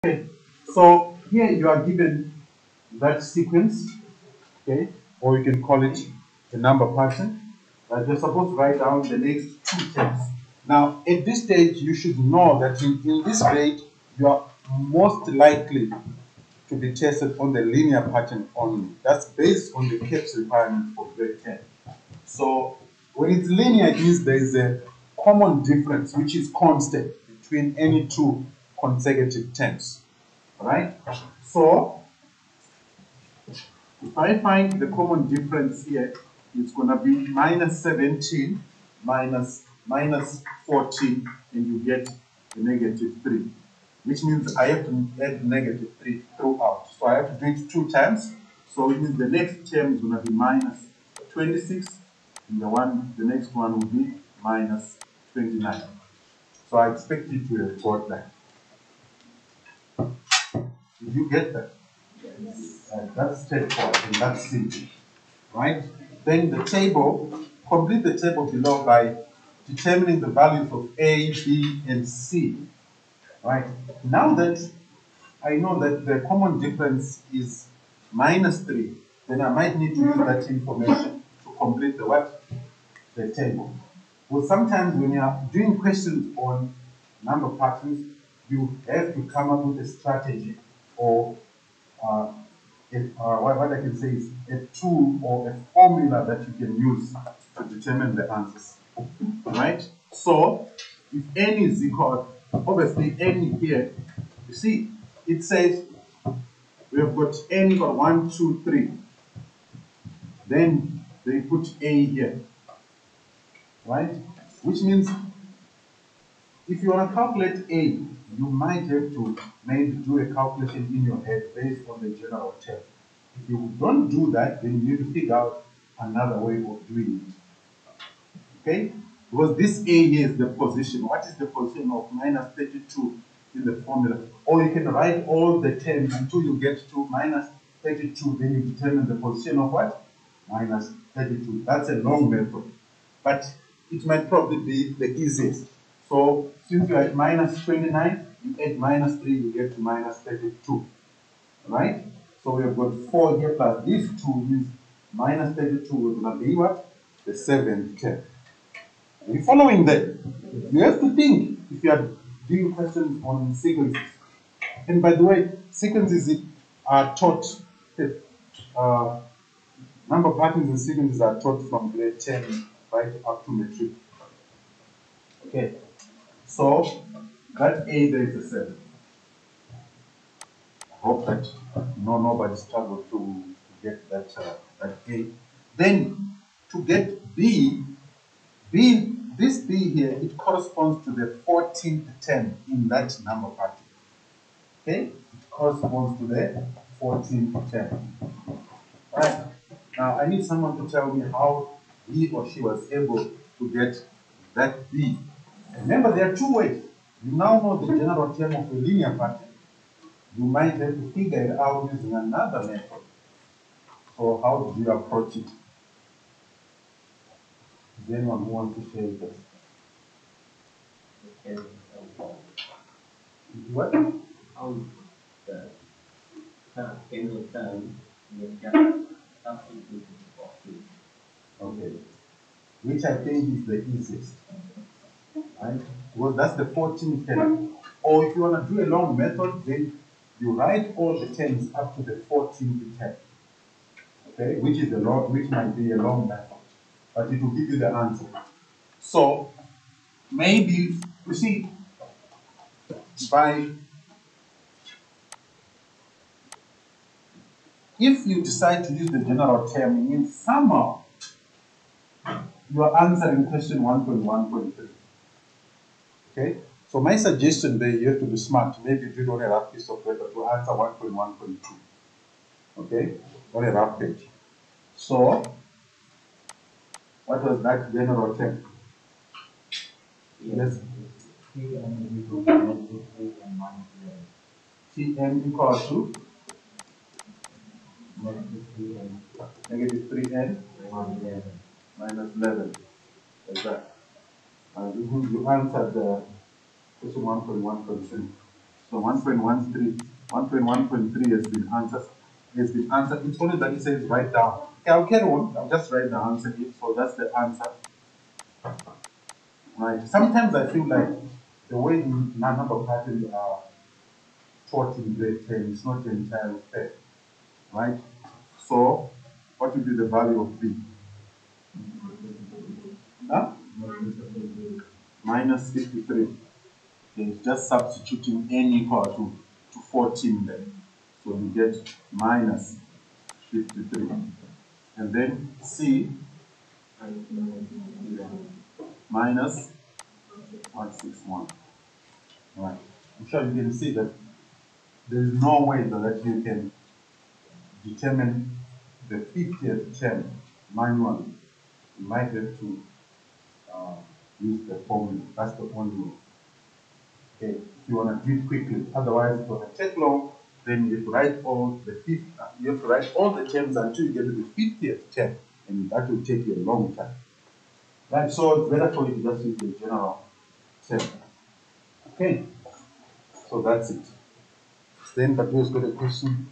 Okay, so here you are given that sequence, okay, or you can call it the number pattern. You're supposed to write down the next two terms. Now, at this stage, you should know that in this grade, you are most likely to be tested on the linear pattern only. That's based on the CAPS requirement for grade 10. So when it's linear, it means there is a common difference which is constant between any two consecutive terms. All right? So if I find the common difference here, it's going to be minus 17 minus 14, and you get the negative 3, which means I have to add negative 3 throughout. So I have to do it 2 times. So it means the next term is going to be minus 26, and the next one will be minus 29. So I expect you to have got that. Did you get that? Yes. That's straightforward and that's simple, right? Then the table, complete the table below by determining the values of A, B, and C, right? Now that I know that the common difference is minus 3, then I might need to use that information to complete the what? The table. Well, sometimes when you are doing questions on number patterns, you have to come up with a strategy or what I can say is a tool or a formula that you can use to determine the answers. Right? So, if n is equal, obviously n here, you see, it says we have got n equal 1, 2, 3. Then they put a here. Right? Which means if you want to calculate a, you might have to maybe do a calculation in your head based on the general term. If you don't do that, then you need to figure out another way of doing it. Okay? Because this a here is the position. What is the position of minus 32 in the formula? Or you can write all the terms until you get to minus 32, then you determine the position of what? Minus 32. That's a long method. But it might probably be the easiest. So since you're at minus 29, you add minus 3, you get to minus 32. Right? So we have got 4 here plus these 2 means minus 32 will going to be what? The 7th term. Are you following that? You have to think if you are doing questions on sequences. And by the way, sequences are taught, number patterns and sequences are taught from grade 10 right up to matric. Okay. So that A there is a 7. I hope that nobody struggled to get that A. Then to get B, this B here, it corresponds to the 14th term in that number pattern. Okay? It corresponds to the 14th term. Right. Now I need someone to tell me how he or she was able to get that B. Remember, there are 2 ways. You now know the general term of a linear pattern. You might have to figure it out using another method. So how do you approach it? Is anyone who wants to share this? What? How the general term will just substitute for 2. Okay. Which I think is the easiest. Right? Well, that's the 14th term. Or if you want to do a long method, then you write all the terms up to the 14th term. Okay, which might be a long method, but it will give you the answer. So maybe you see if you decide to use the general term, it means somehow you are answering question 1.1.3. Okay, so my suggestion there, you have to be smart. Maybe do it on a rough piece of paper to answer 1.1.2. Okay, on a rough page. So, what was that general term? Yes. Tm equal to negative 3n minus 11. Like that. You answered the question 1.1.3. So 1.13, 1.1.3 has been answered. It's only that it says write down. Okay, I'll carry on. I'll just write the answer here. So that's the answer. Right. Sometimes I feel like the way number patterns are taught in grade 10 is not entirely fair. Right? So what would be the value of B? Huh? Minus 53. Okay, it's just substituting n equal to 14 there. So you get minus 53. And then C minus 161. Right. I'm sure you can see that there is no way that you can determine the 50th term manually. You might have to use the formula. That's the only way. Okay, if you want to do it quickly, otherwise it's going to take long. Then you have to write all the you have to write all the terms until you get to the 50th term, and that will take you a long time. Right, so it's better for you to just use the general term. Okay, so that's it. Then Batu's got a question.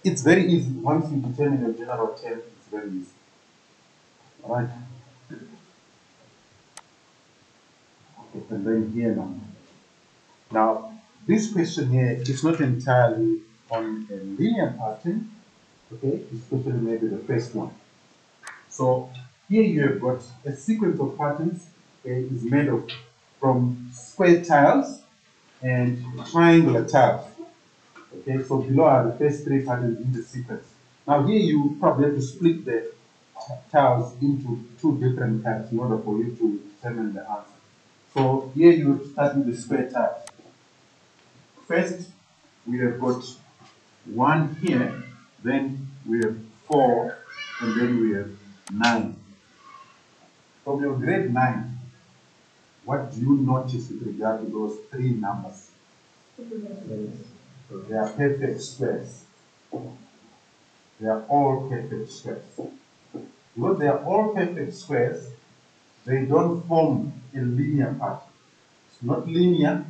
It's very easy. Once you determine your general term, it's very easy. All right. Okay, and then here now. Now, this question here is not entirely on a linear pattern, okay, especially maybe the first one. So here you have got a sequence of patterns, okay, is made of from square tiles and triangular tiles. Okay, so below are the first three patterns in the sequence. Now here you probably have to split the tiles into two different types in order for you to determine the answer. So here you start with the square tiles. First, we have got 1 here, then we have 4, and then we have 9. From your grade 9, what do you notice with regard to those three numbers? So they are perfect squares. They are all perfect squares. Because they are all perfect squares, they don't form a linear pattern. It's not linear,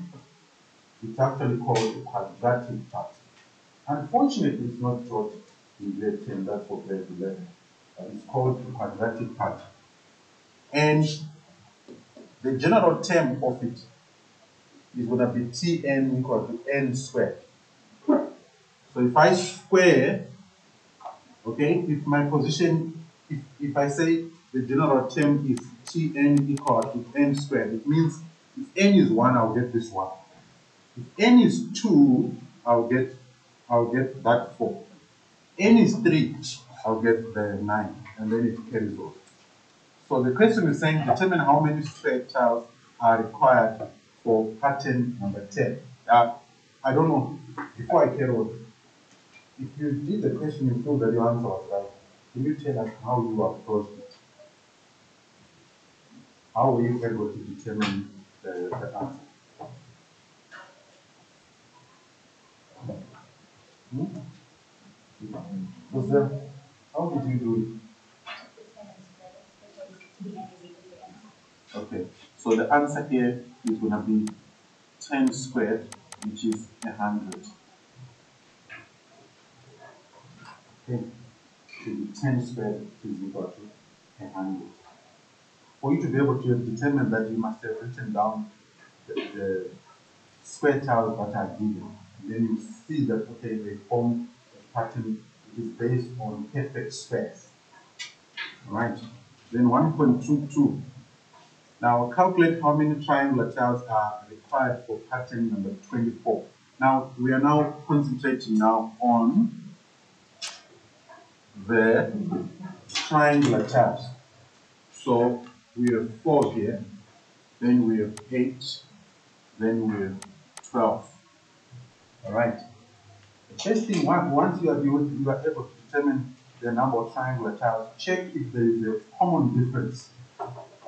it's actually called a quadratic pattern. Unfortunately, it's not taught in grade 10, that's for grade 11. But it's called a quadratic pattern. And the general term of it is going to be Tn equal to n squared. So if I square, okay, if my position, if I say the general term is Tn equal to n squared, it means if n is 1, I'll get this 1. If n is 2, I'll get that 4. N is 3, I'll get the 9, and then it carries on. So the question is saying determine how many square tiles are required for pattern number 10. I don't know, before I carry on, if you did the question and feel that your answer was right, can you tell us how you approached it? How were you able to determine the answer? Was there, how did you do it? Okay, so the answer here is going to be 10 squared, which is 100. Okay, so 10 squared is equal to 100. For you to be able to determine that, you must have written down the square tiles that are given. And then you see that, okay, they form a pattern which is based on perfect squares. Right. Then 1.22. Now calculate how many triangular tiles are required for pattern number 24. Now we are now concentrating now on the triangular tiles. So we have 4 here, then we have 8, then we have 12. All right. The first thing, once you are able to determine the number of triangular tiles, check if there is a common difference.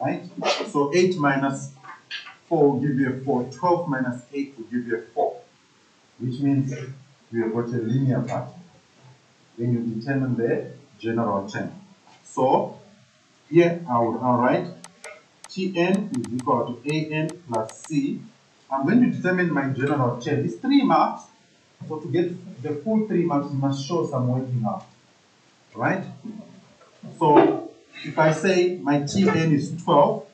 Right? So 8 minus 4 will give you a 4. 12 minus 8 will give you a 4, which means we have got a linear pattern. Then you determine the general term. So here I'll write Tn is equal to An plus C I'm going to determine my general term. It's 3 marks. So to get the full 3 marks, you must show some working out. Right? So if I say my Tn is 12,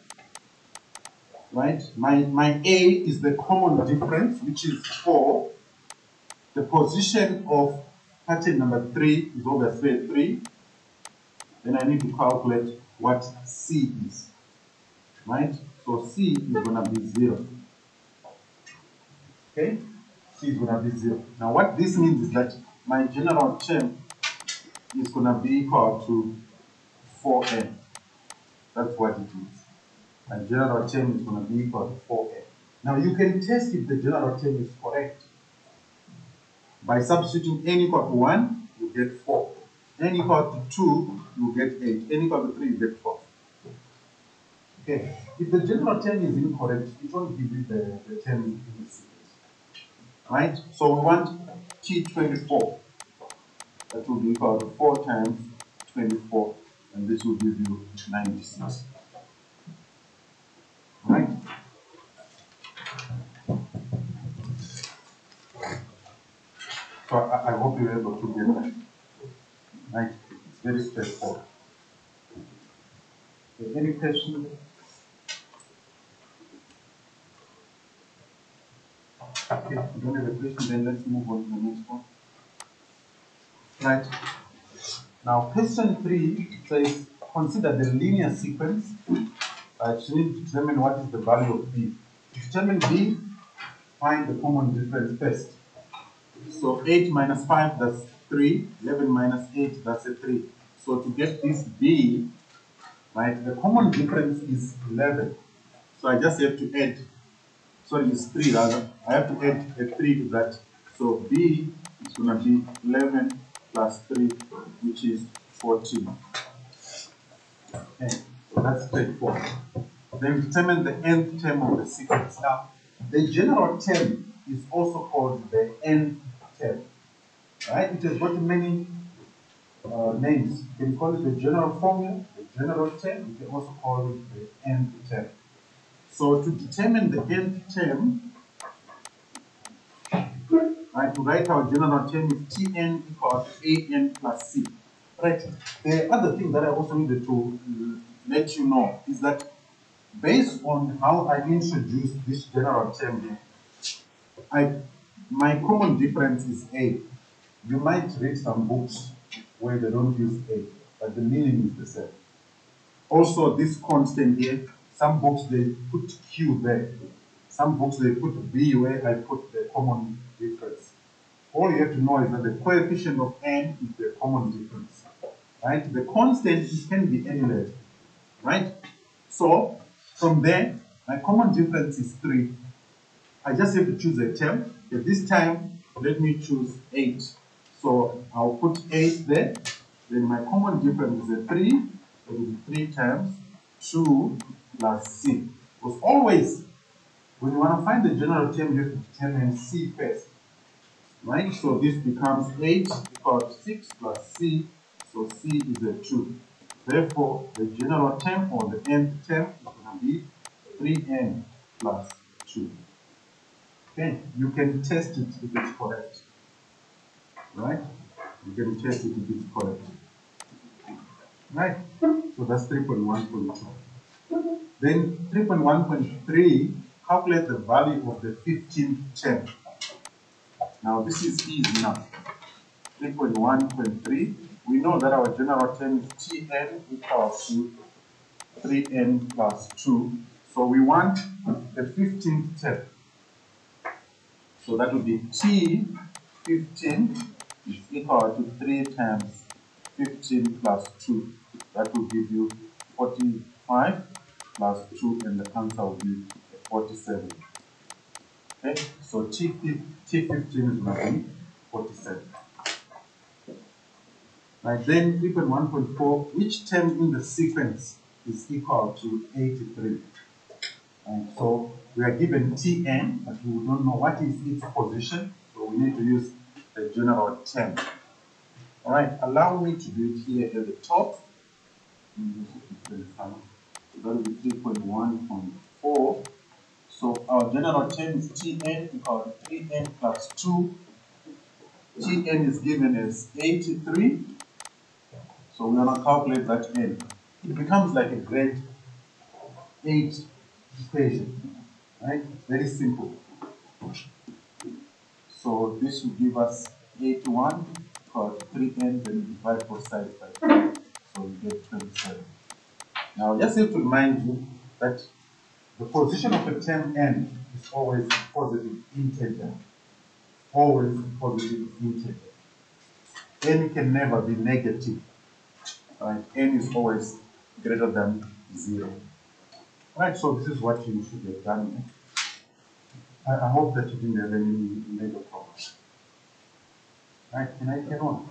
right? My A is the common difference, which is 4. The position of pattern number 3 is obviously 3. Then I need to calculate what C is. Right? So C is going to be 0. Okay? C is going to be 0. Now what this means is that my general term is going to be equal to 4n. That's what it is. My general term is going to be equal to 4n. Now you can test if the general term is correct. By substituting n equal to 1, you get 4. N equal to 2, you get 8. N equal to 3, you get 12. Okay. If the general term is incorrect, it won't give you the term in the sequence. Right? So we want T24. That will be equal to 4 times 24, and this will give you 96. Right? So I hope you're able to get that. Right? It's very straightforward. Okay, any questions? Okay, if you don't have a question, then let's move on to the next one. Right. Now, question 3 says, consider the linear sequence. You need to determine what is the value of B. To determine B, find the common difference first. So 8 minus 5, that's 3. 11 minus 8, that's a 3. So to get this B, right, the common difference is 11. So I just have to add, sorry, it's 3 rather. I have to add a 3 to that. So B is going to be 11 plus 3, which is 14. Okay, so that's straightforward. Then determine the nth term of the sequence. Now, the general term is also called the nth term. Right? It has got many names. You can call it the general formula, the general term. You can also call it the nth term. So to determine the nth term, right, to write our general term is Tn equals An plus C. Right. The other thing that I also needed to let you know is that based on how I introduced this general term here, my common difference is A. You might read some books where they don't use A, but the meaning is the same. Also, this constant here, some books they put Q there. Some books they put B where I put the common difference. All you have to know is that the coefficient of n is the common difference. Right? The constant can be any letter. Right? So, from there, my common difference is 3. I just have to choose a term. At this time, let me choose 8. So I'll put 8 there. Then my common difference is a 3. It will be 3 times 2 plus C. Because always, when you want to find the general term, you have to determine C first. Right? So this becomes 8 equals 6 plus C. So C is a 2. Therefore, the general term or the nth term is going to be 3n plus 2. Okay, you can test it if it's correct. Right? You can test it if it's correct. Right? So that's 3.1.2. Then 3.1.3, calculate the value of the 15th term. Now this is easy enough. 3.1.3, we know that our general term is Tn equals to 3n plus 2. So we want the 15th term. So that would be T15 is equal to 3 times 15 plus 2. That will give you 45 plus 2, and the answer will be 47. Okay, so T15 is going to be 47. Right, then 3.1.4, which term in the sequence is equal to 83? And so we are given Tn, but we don't know what is its position, so we need to use the general term. All right, allow me to do it here at the top. So that will be 3.1.4. So our general term is Tn equal to 3n plus 2. Tn is given as 83. So we're going to calculate that n. It becomes like a grade 8 equation, right? Very simple. So this will give us 81 equal to 3n, then we divide both sides by 3. So we get 27. Now just have to remind you that the position of a term n is always a positive integer. Always a positive integer. N can never be negative. Right? N is always greater than 0. Right, so this is what you should have done. I hope that you didn't have any major problems. Right, can I carry on?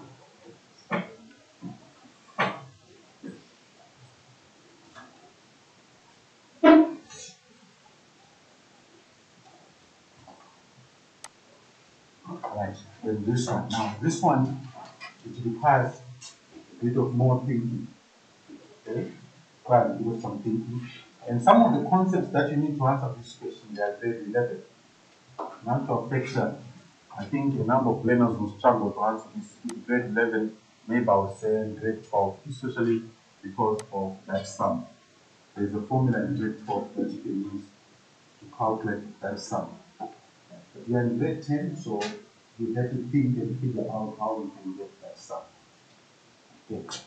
Right, then this one. Now, this one, it requires a bit of more thinking. Okay? Quite a bit of some thinking. And some of the concepts that you need to answer this question, they are grade 11. Matter of fact, I think a number of learners will struggle to answer this in grade 11, maybe I would say in grade 12, especially because of that sum. There's a formula in grade 12 that you can use to calculate that sum. But we are in grade 10, so you have to think and figure out how you can get that sum. Okay.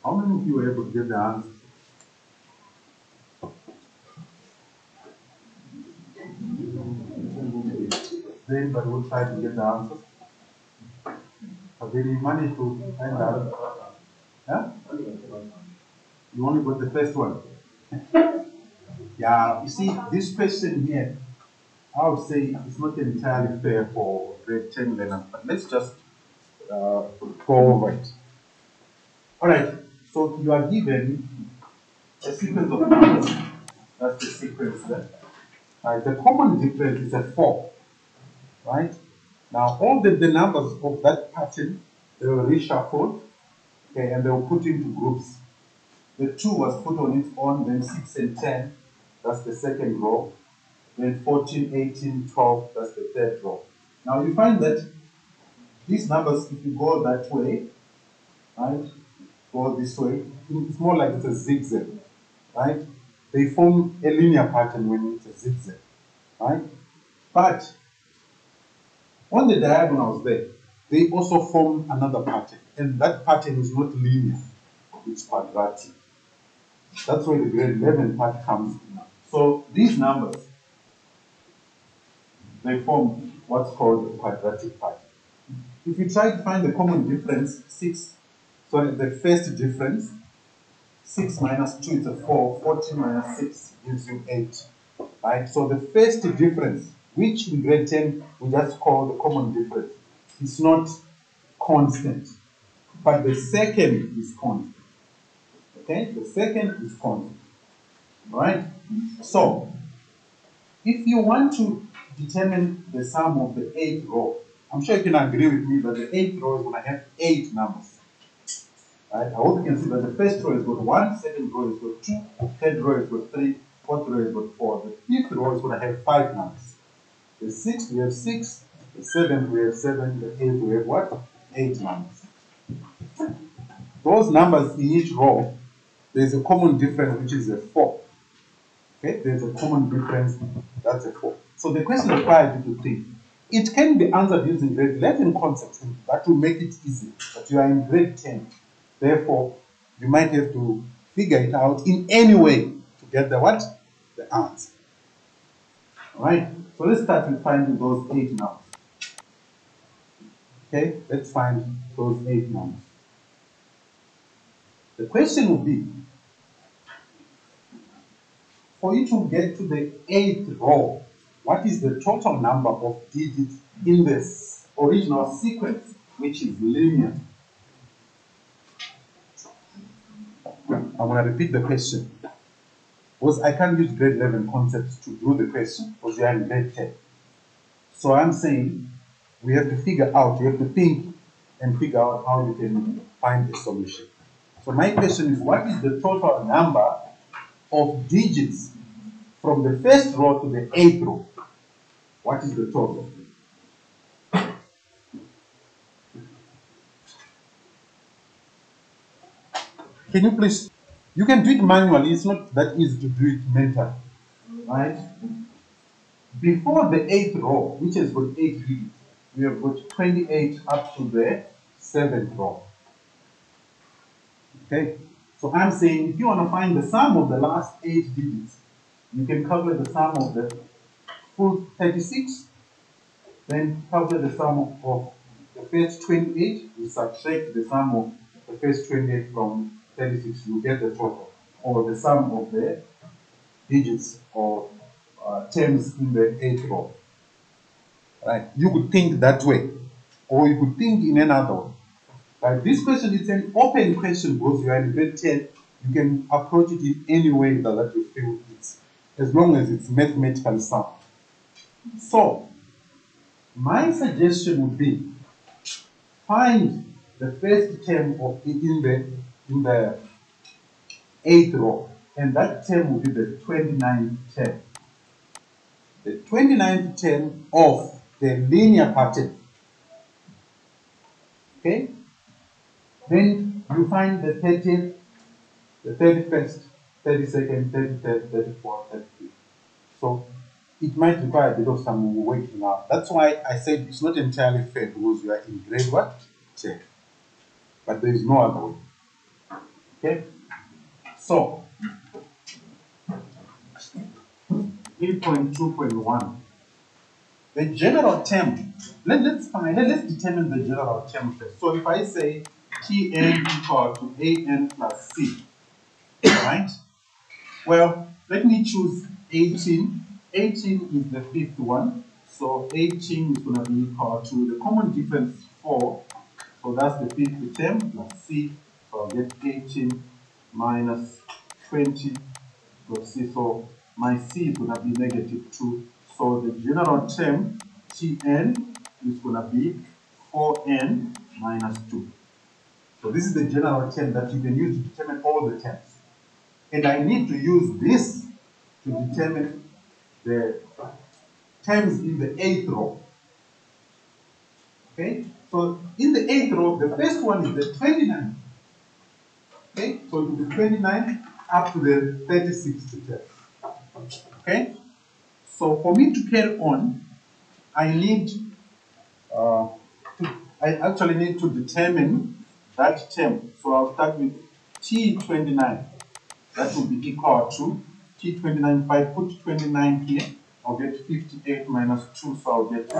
How many of you were able to get the answer? Then, but we'll try to get the answer. But then you managed to find out. Huh? You only got the first one. Yeah, you see, this question here, I would say it's not entirely fair for grade 10 learners, but let's just go over it. All right, so you are given a sequence of numbers. That's the sequence there. The common difference is a 4, right? Now, all the numbers of that pattern, they were reshuffled, okay, and they were put into groups. The 2 was put on its own, then 6 and 10, that's the second row. Then 14, 18, 12, that's the third row. Now you find that these numbers, if you go that way, right, go this way, it's more like it's a zigzag, right? They form a linear pattern when it's a zigzag, right? But on the diagonals there, they also form another pattern, and that pattern is not linear, it's quadratic. That's where the grade 11 part comes in. So these numbers, they form what's called a quadratic pattern. If you try to find the common difference, the first difference, 6 minus 2 is a 4, 14 minus 6 gives you 8. Right? So the first difference, which in grade 10 we just call the common difference, is not constant, but the second is constant. Okay? The second is constant. Right? So, if you want to determine the sum of the 8th row, I'm sure you can agree with me that the 8th row is going to have 8 numbers. Right? I hope you can see that the first row is got 1, second row is got 2, third row is got 3, fourth row is got 4. The 5th row is going to have 5 numbers. The 6th we have 6, the 7th we have 7, the 8th we have what? 8 numbers. Those numbers in each row, there's a common difference which is a 4. Okay, there's a common difference, that's a 4. So the question requires you to think. It can be answered using grade 11 concepts, and that will make it easy. But you are in grade 10. Therefore, you might have to figure it out in any way to get the what? The answer. Alright, so let's start with finding those 8 numbers. Okay, let's find those 8 numbers. The question will be, for you to get to the 8th row, what is the total number of digits in this original sequence, which is linear? I'm going to repeat the question, because I can't use grade 11 concepts to do the question, because we are in grade 10. So I'm saying we have to figure out, you have to think and figure out how you can find a solution. So my question is, what is the total number of digits from the first row to the 8th row, what is the total? Can you please, you can do it manually, it's not that easy to do it mentally, right? Before the 8th row, which has got 8 digits, we have got 28 up to the 7th row. Okay, so I'm saying if you want to find the sum of the last 8 digits, you can calculate the sum of the full 36, then calculate the sum of the first 28, you subtract the sum of the first 28 from 36, you get the total, or the sum of the digits or terms in the 8th row. Right? You could think that way, or you could think in another way. But this question is an open question because you are in grade 10. You can approach it in any way that you feel it's, as long as it's mathematically sound. So, my suggestion would be find the first term of in the 8th row, and that term will be the 29th term. The 29th term of the linear pattern. Okay? Then you find the 30th, the 31st, 32nd, 33rd, 34th, 35th. So it might require a bit of some working out. That's why I said it's not entirely fair because you are in grade what? 10. But there is no other way. Okay? So 3.2.1. The general term. Let's determine the general term first. So if I say Tn equal to An plus C, right? Well, let me choose 18. 18 is the 5th one. So 18 is going to be equal to the common difference 4. So that's the 5th term plus C. So I'll get 18 minus 20 plus C. So my C is going to be negative 2. So the general term Tn is going to be 4n minus 2. So this is the general term that you can use to determine all the terms. And I need to use this to determine the terms in the 8th row. Okay? So in the 8th row, the first one is the 29. Okay? So it will be 29 up to the 36th term. Okay? So for me to carry on, I actually need to determine that term. So I'll start with T29. That will be equal to T29. If I put 29 here, I'll get 58 minus 2, so I'll get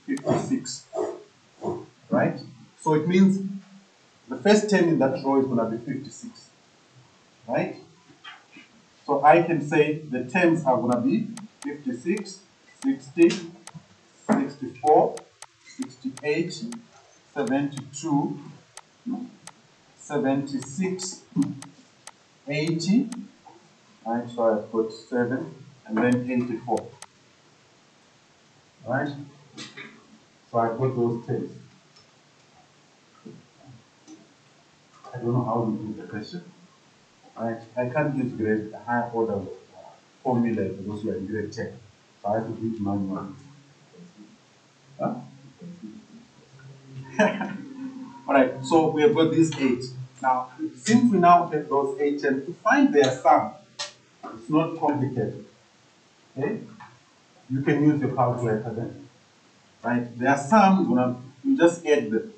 56. Right? So it means the first term in that row is going to be 56. Right? So I can say the terms are going to be 56, 60, 64, 68, 72, 76, 80, right, so I've got 7, and then 84. Right? So I've got those terms. I don't know how we do the question. Right? I can't use grade high order formula because we are in grade 10. So I have to do it manually. Huh? Alright, so we have got these 8. Now, since we now have those 8 terms, to find their sum, it's not complicated. Okay? You can use your calculator then. Right? Their sum, you just add them,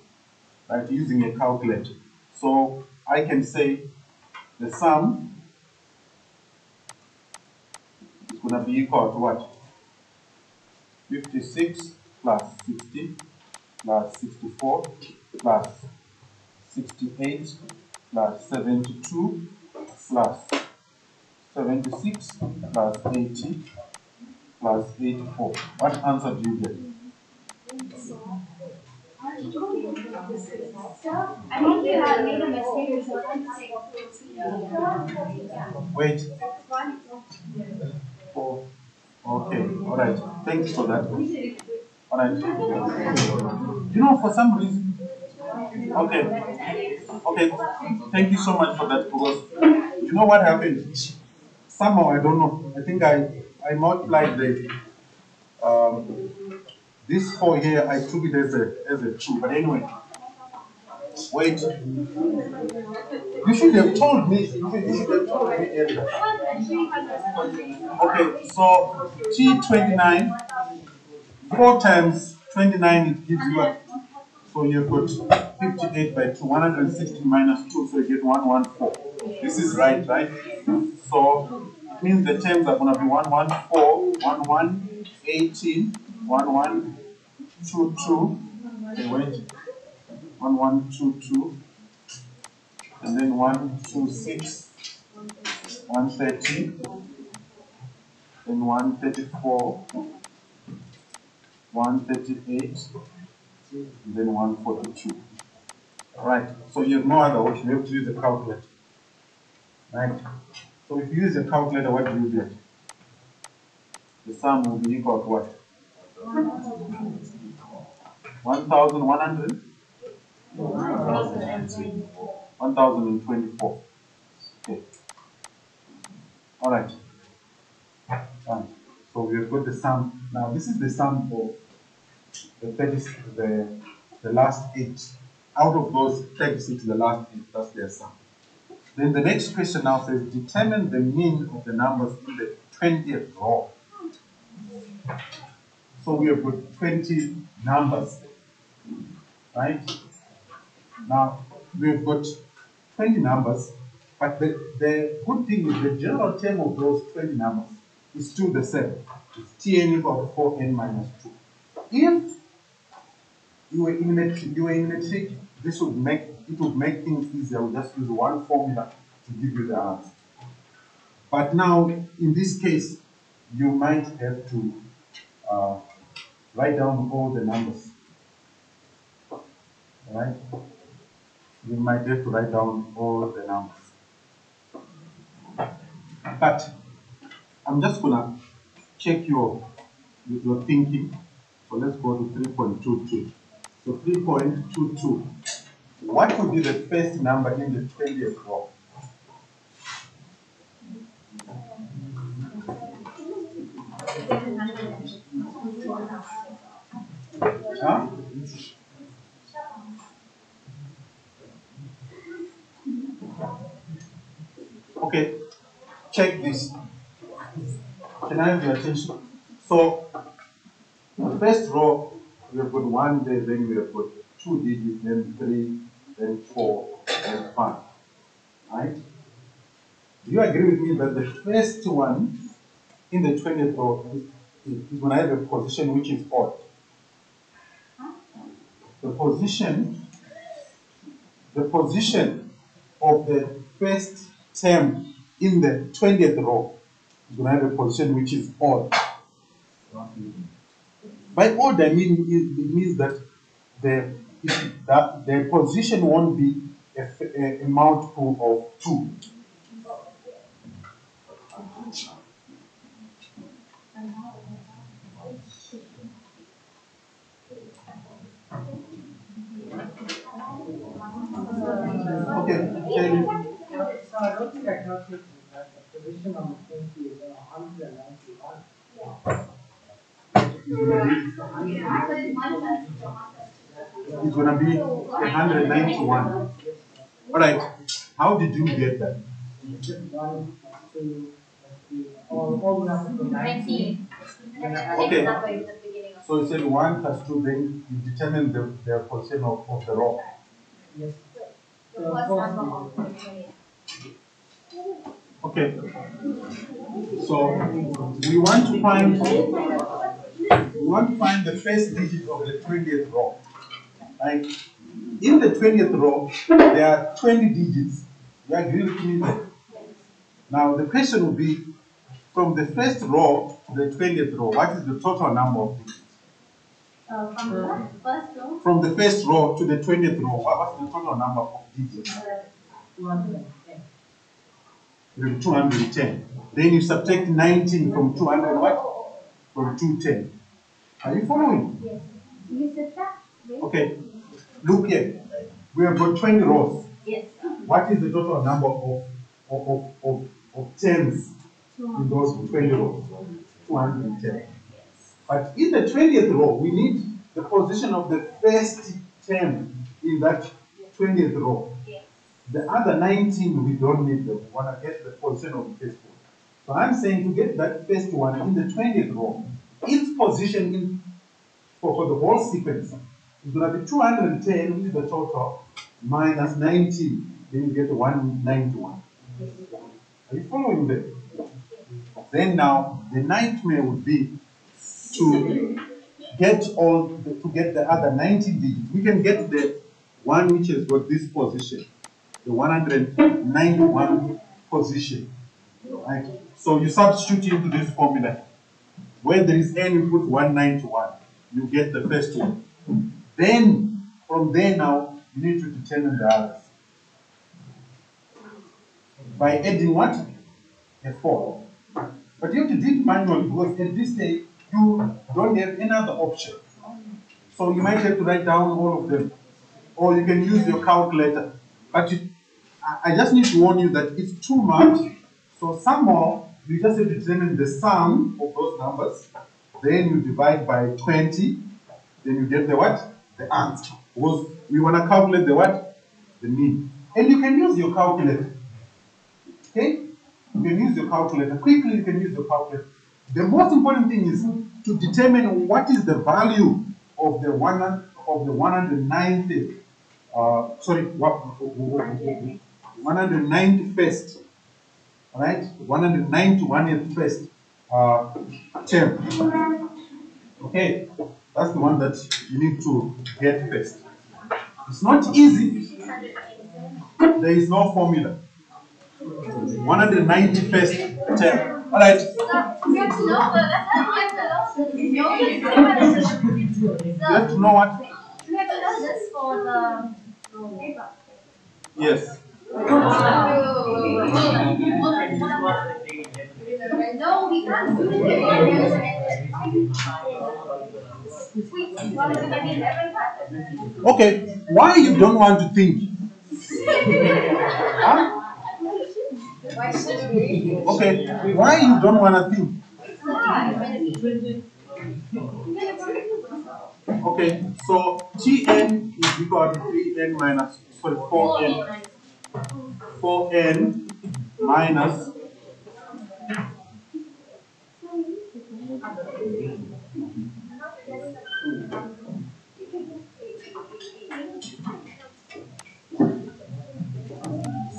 right, using a calculator. So I can say the sum is going to be equal to what? 56 plus 60 plus 64 plus 68 plus 72 plus 76 plus 80 plus 84. What answer do you get? I think you have made a mistake. Wait. 4. Okay, alright. Thanks for that. Alright. You know, for some reason. Okay. Okay. Thank you so much for that because you know what happened? Somehow I don't know. I think I I multiplied this 4 here, I took it as a 2. But anyway, wait. You should have told me. You should have told me earlier. Okay, so T29, 4 times 29, it gives you what? So you've got 58 by 2, 160 minus 2, so you get 114. This is right? So it means the terms are going to be 114, 1118, 1122. Okay, wait. 1122, and then 126, 130, then 134, 138, and then 142. Right, so you have no other option, you have to use a calculator. Right, so if you use a calculator, what do you get? The sum will be equal to what? 1,100? 1,024. Okay. All right. Fine. So we have got the sum. Now this is the sum of the last 8. Out of those 36, the last 8, that's their sum. Then the next question now says, determine the mean of the numbers in the 20th row. So we have got 20 numbers, right? Now we have got 20 numbers, but the good thing is the general term of those 20 numbers is still the same. It's Tn equal to 4n minus 2. If you were in metric, this would make things easier. We'll just use one formula to give you the answer. But now, in this case, you might have to write down all the numbers. All right? You might have to write down all the numbers. But I'm just gonna check your thinking. So let's go to 3.22. So 3.22. What would be the first number in the 20th row? Huh? Okay, check this. Can I have your attention? So, the first row, we have got 1 there, then we have got 2 digits, then 3, then 4, then 5. Right? Do you agree with me that the first one in the 20th row is going to have a position which is odd? The position of the first term in the 20th row is going to have a position which is odd. By odd, I mean it means that the position won't be a multiple of 2. Okay, Kelly. So I don't think I calculated that the position on the 20 is 191. It's going to be 191. All right. How did you get that? 1, 2, 3, all the numbers from 19. Okay. So you said 1 plus 2, then you determine the position of the row. Yes. Okay. So we want to find the first digit of the 20th row. Right? In the 20th row, there are 20 digits. You agree with me there? Now the question will be, from the first row to the 20th row, what is the total number of digits? From the first row? From the first row to the 20th row, what's the total number of digits? 210. 210. Then you subtract 19 from 200, what? From 210. Are you following? Yes. You said that? Okay. Look here. We have got 20 rows. Yes. What is the total number of terms in those 20 rows? 210. But in the 20th row, we need the position of the first term in that 20th row. The other 19, we don't need them. We want to get the position of the first one. So I'm saying to get that first one in the 20th row, its position for the whole sequence is going to be 210, which is the total, minus 19. Then you get 191. Are you following there? Then now, the nightmare would be to get the other 90 digits. We can get the one which has got this position, the 191 position. Right? So you substitute into this formula. Where there is n, you put 191. You get the first one. Then, from there now, you need to determine the others. By adding what? A 4. But you have to do it manually because at this stage, you don't have any other option. So you might have to write down all of them. Or you can use your calculator. But I just need to warn you that it's too much. So somehow, you just have to determine the sum of those numbers. Then you divide by 20. Then you get the what? The answer. Because we want to calculate the what? The mean. And you can use your calculator. Okay? You can use your calculator. Quickly, you can use your calculator. The most important thing is to determine what is the value of the 191st, right? 191st term. Okay, that's the one that you need to get first. It's not easy. There is no formula. 191st term. All right. You have to know what? You have to know this for the paper. Yes. No, we can't do it. Okay, why you don't want to think? Huh? Why should we? Okay, why you don't want to think? Okay, so Tn is equal to 3n minus, 4n. 4n minus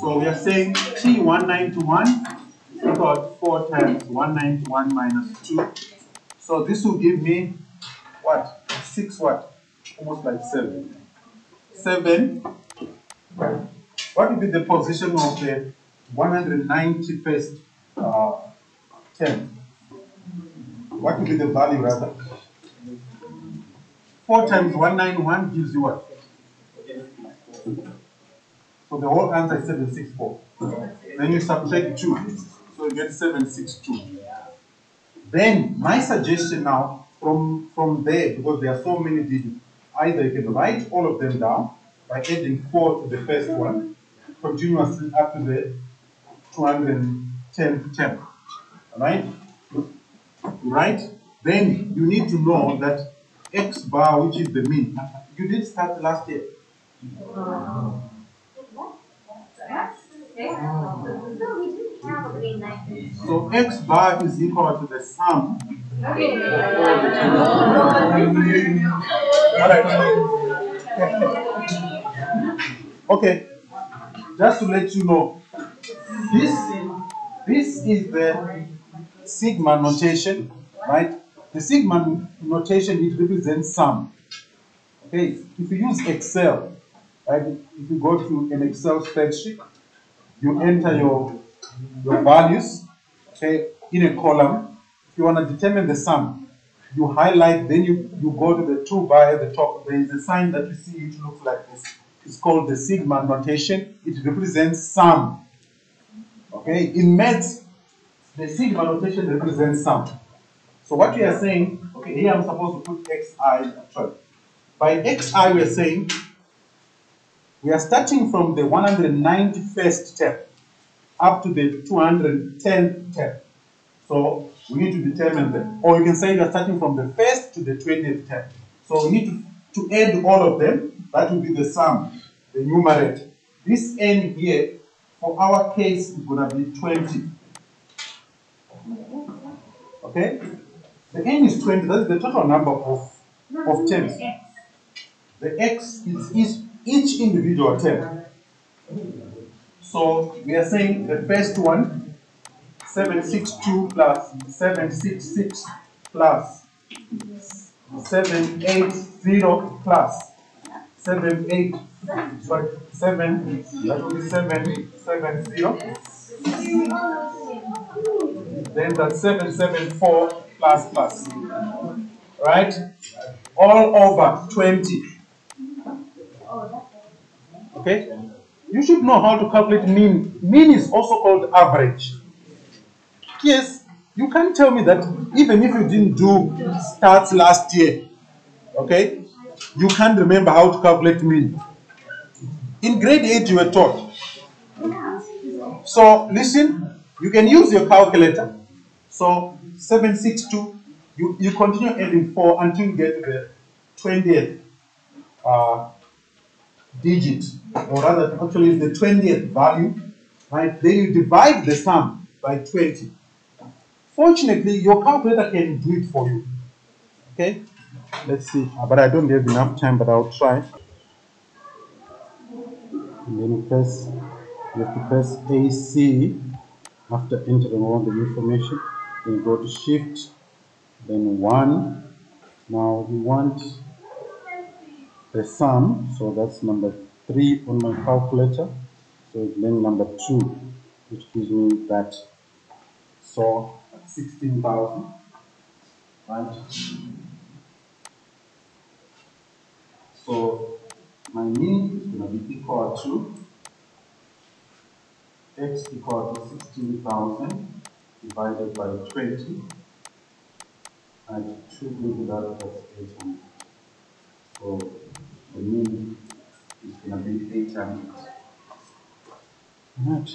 so we are saying T191 is equal to 4 times 191 minus 2. So this will give me what? 6 what? Almost like 7. 7. What will be the position of the 191st term? What will be the value rather? 4 times 191 gives you what? So the whole answer is 764. Then you subtract 2. So you get 762. Then my suggestion now from there, because there are so many digits, either you can write all of them down by adding 4 to the first one, continuously up to the 210th term. Alright? Right? Then you need to know that X bar, which is the mean. You did start last year. So X bar is equal to the sum. Alright. Okay. Just to let you know, this is the sigma notation, right? The sigma notation, it represents sum. Okay, if you use Excel, right? If you go to an Excel spreadsheet, you enter your values, okay, in a column. If you want to determine the sum, you highlight, then you go to the 2 bar at the top. There is a sign that you see, it looks like this. It's called the sigma notation. It represents sum. Okay, in maths, the sigma notation represents sum. So what we are saying, okay, here I'm supposed to put xi actually. By xi, we are saying we are starting from the 191st term up to the 210th term. So We need to determine them. Or you can say you're starting from the 1st to the 20th term. So we need to add all of them. That will be the sum, the numerator. This n here, for our case, is going to be 20. Okay? The n is 20. That's the total number of terms. The x is each individual term. So we are saying the first one, 762 plus 766 plus 780 plus 78, sorry, 7, that will be 770. Then that's 774 plus. Right? All over 20. Okay? You should know how to calculate mean. Mean is also called average. Yes, you can't tell me that even if you didn't do stats last year, okay, you can't remember how to calculate mean. In grade 8 you were taught. So listen, you can use your calculator. So 762, you continue adding 4 until you get to the 20th digit, or rather actually the 20th value, right? Then you divide the sum by 20. Fortunately, your calculator can do it for you. Okay? Let's see. But I don't have enough time, but I'll try. And then you have to press AC after entering all the information. Then you go to Shift, then 1. Now we want the sum, so that's number 3 on my calculator. So then number 2, which gives me that. So 16,000, right? So my mean is going to be equal to x equal to 16,000 divided by 20, and 2 into that, that's 800. So the mean is going to be 800. Right.